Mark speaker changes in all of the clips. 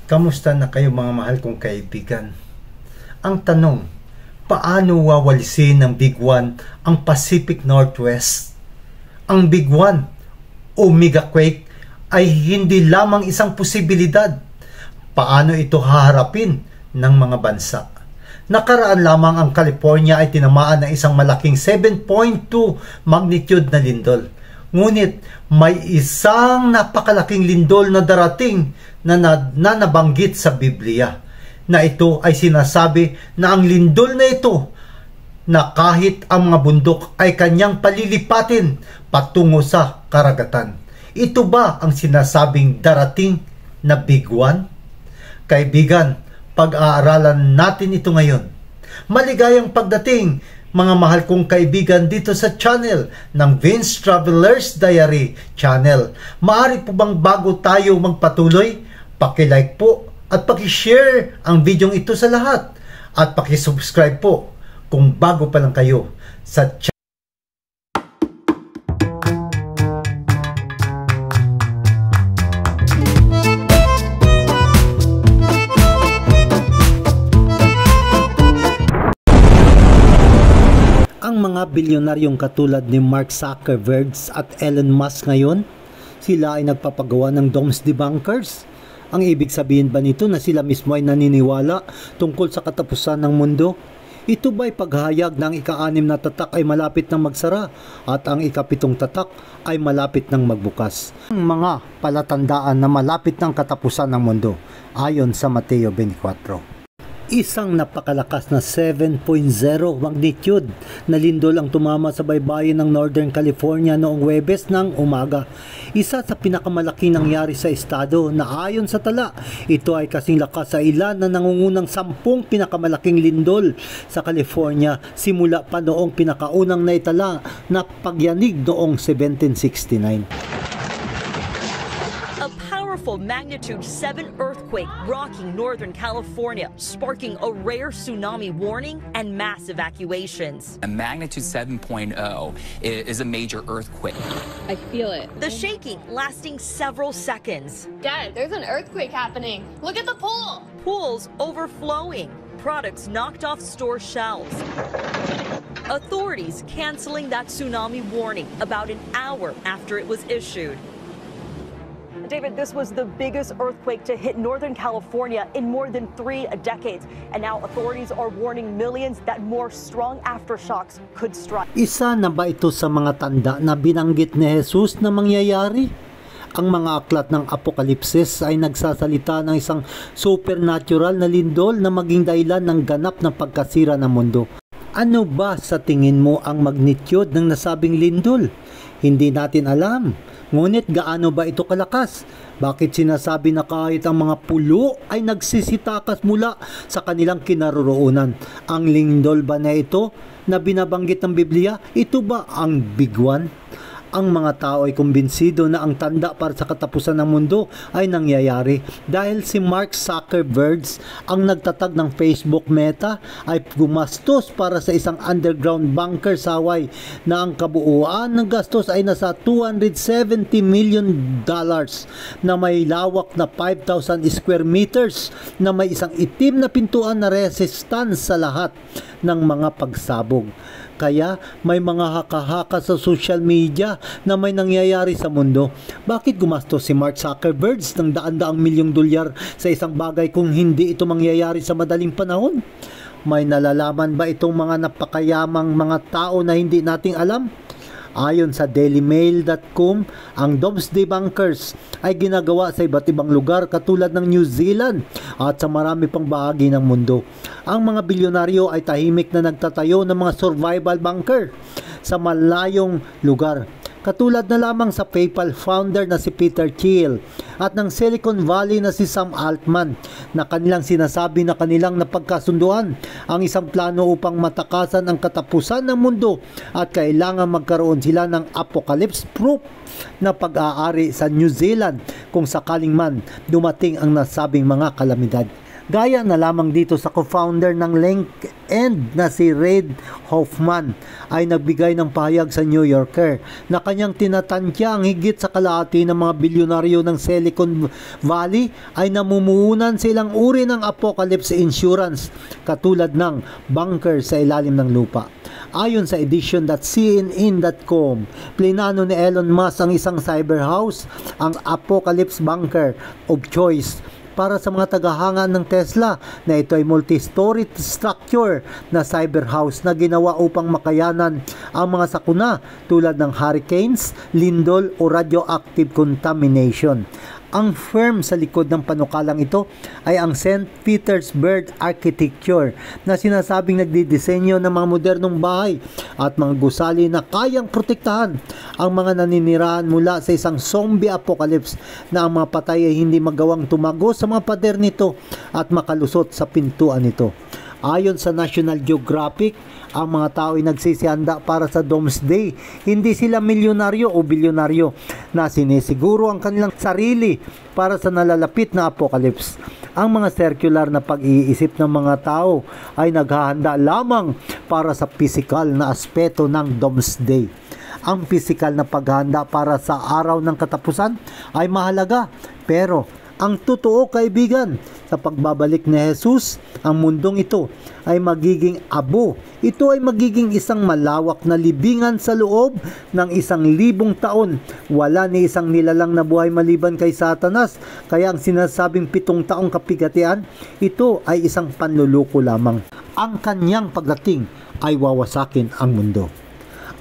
Speaker 1: Kamusta na kayo mga mahal kong kaibigan? Ang tanong, paano wawalisin ng Big One ang Pacific Northwest? Ang Big One o megaquake ay hindi lamang isang posibilidad. Paano ito haharapin ng mga bansa? Nakaraan lamang ang California ay tinamaan ng isang malaking 7.2 magnitude na lindol. Ngunit may isang napakalaking lindol na darating na nabanggit sa Biblia, na ito ay sinasabi na ang lindol na ito na kahit ang mga bundok ay kanyang palilipatin patungo sa karagatan. Ito ba ang sinasabing darating na Big One? Kaibigan, pag-aaralan natin ito ngayon. Maligayang pagdating, mga mahal kong kaibigan, dito sa channel ng Vince Traveler's Diary channel. Maaari po bang bago tayo magpatuloy, paki-like po at paki-share ang video ito sa lahat at paki-subscribe po kung bago pa lang kayo sa channel. Ang mga bilyonaryong katulad ni Mark Zuckerberg at Elon Musk ngayon, sila ay nagpapagawa ng domes debunkers. Ang ibig sabihin ba nito na sila mismo ay naniniwala tungkol sa katapusan ng mundo? Ito ba'y paghahayag na ang ika-6 na tatak ay malapit nang magsara at ang ika-7 tatak ay malapit nang magbukas? Ang mga palatandaan na malapit ng katapusan ng mundo ayon sa Mateo 24. Isang napakalakas na 7.0 magnitude na lindol ang tumama sa baybayin ng Northern California noong Huwebes ng umaga. Isa sa pinakamalaki nangyari sa estado na ayon sa tala, ito ay kasing lakas sa ilan na nangungunang 10 pinakamalaking lindol sa California simula pa noong pinakaunang naitala na pagyanig noong 1769.
Speaker 2: Magnitude 7 earthquake rocking Northern California, sparking a rare tsunami warning and mass evacuations.
Speaker 3: A magnitude 7.0 is a major earthquake.
Speaker 4: I feel it.
Speaker 2: The shaking lasting several seconds.
Speaker 4: Dad, there's an earthquake happening. Look at the pool.
Speaker 2: Pools overflowing. Products knocked off store shelves. Authorities canceling that tsunami warning about an hour after it was issued. David, this was the biggest earthquake to hit Northern California in more than 3 decades. And now authorities are warning millions that more strong aftershocks could strike.
Speaker 1: Isa na ba ito sa mga tanda na binanggit ni Jesus na mangyayari? Ang mga aklat ng Apokalipsis ay nagsasalita ng isang supernatural na lindol na maging dahilan ng ganap na pagkasira ng mundo. Ano ba sa tingin mo ang magnitude ng nasabing lindol? Hindi natin alam. Ngunit gaano ba ito kalakas? Bakit sinasabi na kahit ang mga pulo ay nagsisitakas mula sa kanilang kinaroroonan? Ang lindol ba na ito na binabanggit ng Biblia? Ito ba ang Big One? Ang mga tao ay kumbinsido na ang tanda para sa katapusan ng mundo ay nangyayari dahil si Mark Zuckerberg, ang nagtatag ng Facebook Meta, ay gumastos para sa isang underground bunker sa Hawaii na ang kabuuan ng gastos ay nasa $270 million na may lawak na 5,000 square meters na may isang itim na pintuan na resistance sa lahat ng mga pagsabog. Kaya may mga haka-haka sa social media na may nangyayari sa mundo. Bakit gumastos si Mark Zuckerberg ng daan-daang milyong dolyar sa isang bagay kung hindi ito mangyayari sa madaling panahon? May nalalaman ba itong mga napakayamang mga tao na hindi nating alam? Ayon sa dailymail.com, ang domes debunkers ay ginagawa sa iba't ibang lugar katulad ng New Zealand at sa marami pang bahagi ng mundo. Ang mga bilyonaryo ay tahimik na nagtatayo ng mga survival bunker sa malayong lugar. Katulad na lamang sa PayPal founder na si Peter Thiel at ng Silicon Valley na si Sam Altman na kanilang sinasabi na kanilang napagkasunduan ang isang plano upang matakasan ang katapusan ng mundo at kailangan magkaroon sila ng apocalypse-proof na pag-aari sa New Zealand kung sakaling man dumating ang nasabing mga kalamidad. Gaya na lamang dito sa co-founder ng LinkedIn na si Reid Hoffman ay nagbigay ng pahayag sa New Yorker na kanyang tinatantya ang higit sa kalahati ng mga bilyonaryo ng Silicon Valley ay namumuhunan sa ilang uri ng apocalypse insurance katulad ng bunker sa ilalim ng lupa. Ayon sa edition.cnn.com, plinano ni Elon Musk ang isang cyber house, ang Apocalypse Bunker of Choice, para sa mga tagahanga ng Tesla na ito ay multi-story structure na cyber house na ginawa upang makayanan ang mga sakuna tulad ng hurricanes, lindol o radioactive contamination. Ang firm sa likod ng panukalang ito ay ang St. Petersburg Architecture na sinasabing nagdidisenyo ng mga modernong bahay at mga gusali na kayang protektahan ang mga naninirahan mula sa isang zombie apocalypse na ang mga patay ay hindi magawang tumago sa mga pader nito at makalusot sa pintuan nito. Ayon sa National Geographic, ang mga tao ay nagsisihanda para sa Doomsday. Hindi sila milyonaryo o bilyonaryo na sinisiguro ang kanilang sarili para sa nalalapit na apocalypse. Ang mga circular na pag-iisip ng mga tao ay naghahanda lamang para sa pisikal na aspeto ng Doomsday. Ang pisikal na paghahanda para sa araw ng katapusan ay mahalaga, pero ang totoo, kaibigan, sa pagbabalik ni Jesus, ang mundong ito ay magiging abo. Ito ay magiging isang malawak na libingan sa loob ng 1,000 taon. Wala ni isang nilalang na buhay maliban kay Satanas. Kaya ang sinasabing 7 taong kapigatian, ito ay isang panluluko lamang. Ang kanyang pagdating ay wawasakin ang mundo.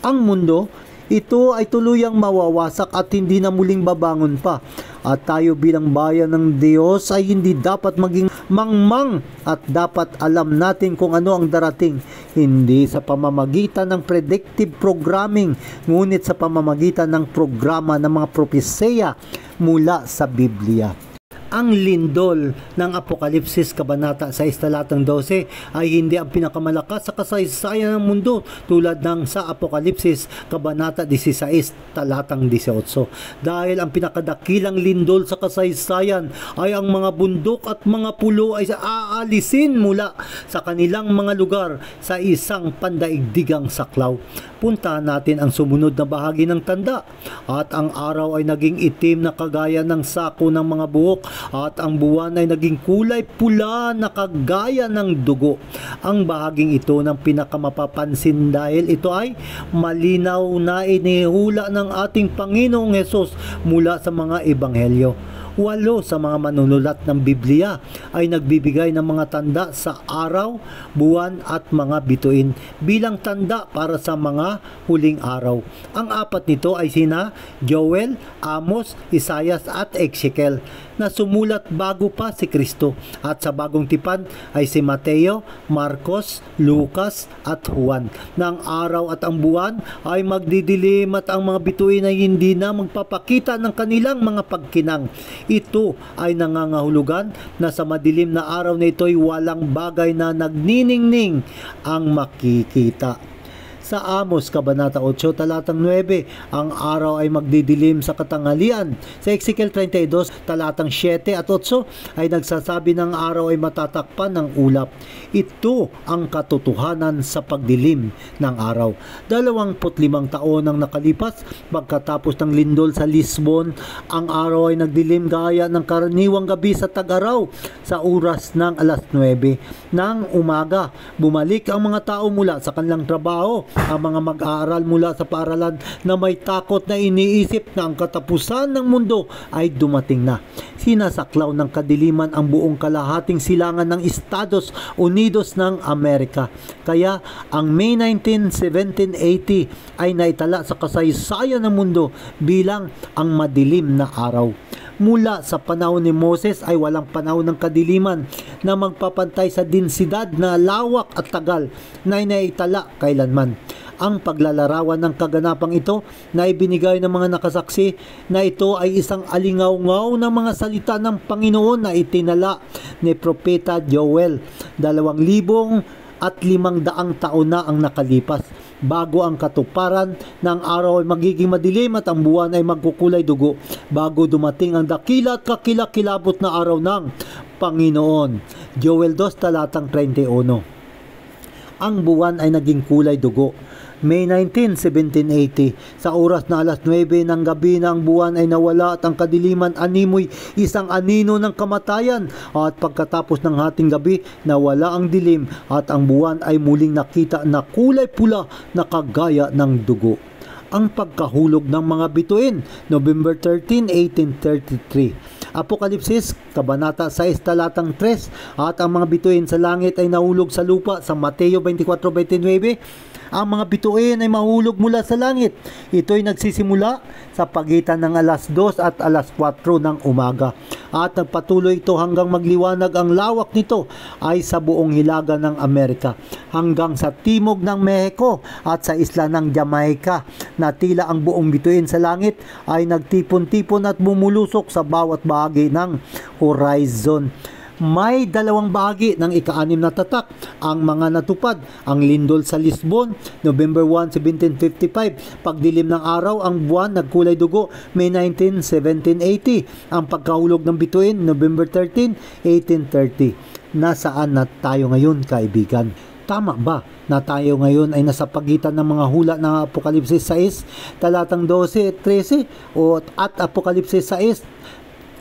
Speaker 1: Ang mundo, ito ay tuluyang mawawasak at hindi na muling babangon pa. At tayo bilang bayan ng Diyos ay hindi dapat maging mangmang at dapat alam natin kung ano ang darating. Hindi sa pamamagitan ng predictive programming, ngunit sa pamamagitan ng programa ng mga propesya mula sa Biblia. Ang lindol ng Apokalipsis Kabanata 6 talatang 12 ay hindi ang pinakamalakas sa kasaysayan ng mundo tulad ng sa Apokalipsis Kabanata 16 talatang 18. Dahil ang pinakadakilang lindol sa kasaysayan ay ang mga bundok at mga pulo ay aalisin mula sa kanilang mga lugar sa isang pandaigdigang saklaw. Puntahan natin ang sumunod na bahagi ng tanda. At ang araw ay naging itim na kagaya ng sako ng mga buhok, at ang buwan ay naging kulay pula na kagaya ng dugo. Ang bahaging ito ng pinakamapapansin dahil ito ay malinaw na inihula ng ating Panginoong Hesus mula sa mga ebanghelyo. 8 sa mga manunulat ng Biblia ay nagbibigay ng mga tanda sa araw, buwan at mga bituin bilang tanda para sa mga huling araw. Ang 4 nito ay sina Joel, Amos, Isaias at Ezekiel na sumulat bago pa si Kristo, at sa bagong tipan ay si Mateo, Marcos, Lucas at Juan. Na ang araw at ang buwan ay magdidilim at ang mga bituin ay hindi na magpapakita ng kanilang mga pagkinang. Ito ay nangangahulugan na sa madilim na araw na ito ay walang bagay na nagniningning ang makikita. Sa Amos Kabanata 8 talatang 9, ang araw ay magdidilim sa katanghalian. Sa Ezekiel 32 talatang 7 at 8 ay nagsasabi ng araw ay matatakpan ng ulap. Ito ang katotohanan sa pagdilim ng araw. 25 taon ang nakalipas pagkatapos ng lindol sa Lisbon, ang araw ay nagdilim gaya ng karaniwang gabi sa tag-araw. Sa oras ng alas 9 ng umaga, bumalik ang mga tao mula sa kanilang trabaho. Ang mga mag-aaral mula sa paaralan na may takot na iniisip na ang katapusan ng mundo ay dumating na. Sinasaklaw ng kadiliman ang buong kalahating silangan ng Estados Unidos ng Amerika. Kaya ang May 19, 1780 ay naitala sa kasaysayan ng mundo bilang ang madilim na araw. Mula sa panahon ni Moses ay walang panahon ng kadiliman na magpapantay sa densidad na lawak at tagal na inaitala kailanman. Ang paglalarawan ng kaganapang ito na ibinigay ng mga nakasaksi na ito ay isang alingaw-ngaw ng mga salita ng Panginoon na itinala ni Propeta Joel. 2,500 taon na ang nakalipas bago ang katuparan ng araw ay magiging madilim at ang buwan ay magkukulay dugo bago dumating ang dakila at kakilakilabot na araw ng Panginoon. Joel 2 talatang 31. Ang buwan ay naging kulay dugo. May 19, 1780, sa oras na alas 9 ng gabi na ang buwan ay nawala at ang kadiliman animoy isang anino ng kamatayan. At pagkatapos ng hating gabi, nawala ang dilim at ang buwan ay muling nakita na kulay pula na kagaya ng dugo. Ang pagkahulog ng mga bituin, November 13, 1833. Apokalipsis, Kabanata 6, talatang 3, at ang mga bituin sa langit ay nahulog sa lupa sa Mateo 24:29. Ang mga bituin ay mahulog mula sa langit. Ito ay nagsisimula sa pagitan ng alas 2 at alas 4 ng umaga. At nagpatuloy ito hanggang magliwanag ang lawak nito ay sa buong hilaga ng Amerika, hanggang sa timog ng Mexico at sa isla ng Jamaica, na tila ang buong bituin sa langit ay nagtipon-tipon at bumulusok sa bawat bahagi ng horizon. May dalawang bahagi ng ika-6 na tatak ang mga natupad. Ang lindol sa Lisbon, November 1, 1755. Pagdilim ng araw, ang buwan nagkulay dugo, May 19, 1780. Ang pagkahulog ng bituin, November 13, 1830. Nasaan na tayo ngayon, kaibigan? Tama ba na tayo ngayon ay nasa pagitan ng mga hula ng Apokalipsis 6, talatang 12 at 13, at Apokalipsis 6,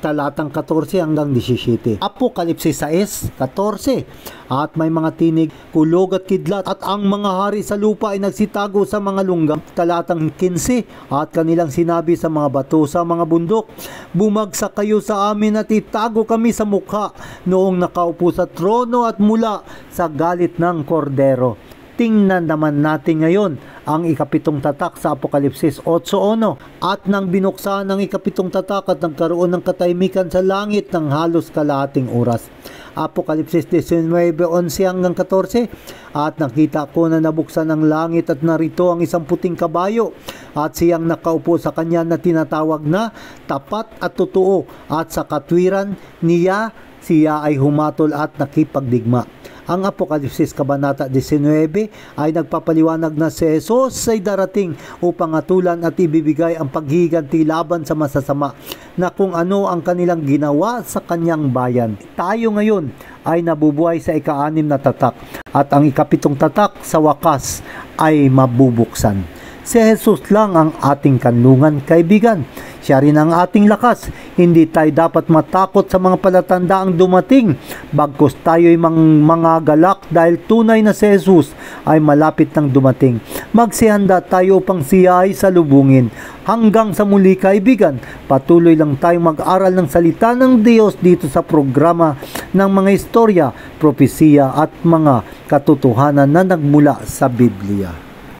Speaker 1: talatang 14 hanggang 17. Apokalipsis 6, 14. At may mga tinig, kulog at kidlat, at ang mga hari sa lupa ay nagsitago sa mga lungga. Talatang 15. At kanilang sinabi sa mga bato sa mga bundok, bumagsak kayo sa amin at itago kami sa mukha noong nakaupo sa trono at mula sa galit ng kordero. Tingnan naman natin ngayon ang ikapitong tatak sa Apokalipsis 8:1. At nang binuksan ng ikapitong tatak at nagkaroon ng katahimikan sa langit ng halos kalahating oras. Apokalipsis 19:11 hanggang 14. At nakita ko na nabuksan ang langit at narito ang isang puting kabayo at siyang nakaupo sa kanya na tinatawag na tapat at totoo, at sa katwiran niya siya ay humatol at nakipagdigma. Ang Apokalipsis Kabanata 19 ay nagpapaliwanag na si Jesus ay darating upang atulan at ibibigay ang paghiganti laban sa masasama na kung ano ang kanilang ginawa sa kanyang bayan. Tayo ngayon ay nabubuhay sa ika-6 na tatak at ang ikapitong tatak sa wakas ay mabubuksan. Si Jesus lang ang ating kanlungan, kaibigan. Siya rin ang ating lakas. Hindi tayo dapat matakot sa mga palatandaang dumating. Bagkus tayo'y mga galak dahil tunay na si Jesus ay malapit nang dumating. Magsihanda tayo upang siya ay salubungin. Hanggang sa muli, kaibigan, patuloy lang tayong mag-aral ng salita ng Diyos dito sa programa ng mga istorya, propesiya at mga katotohanan na nagmula sa Biblia.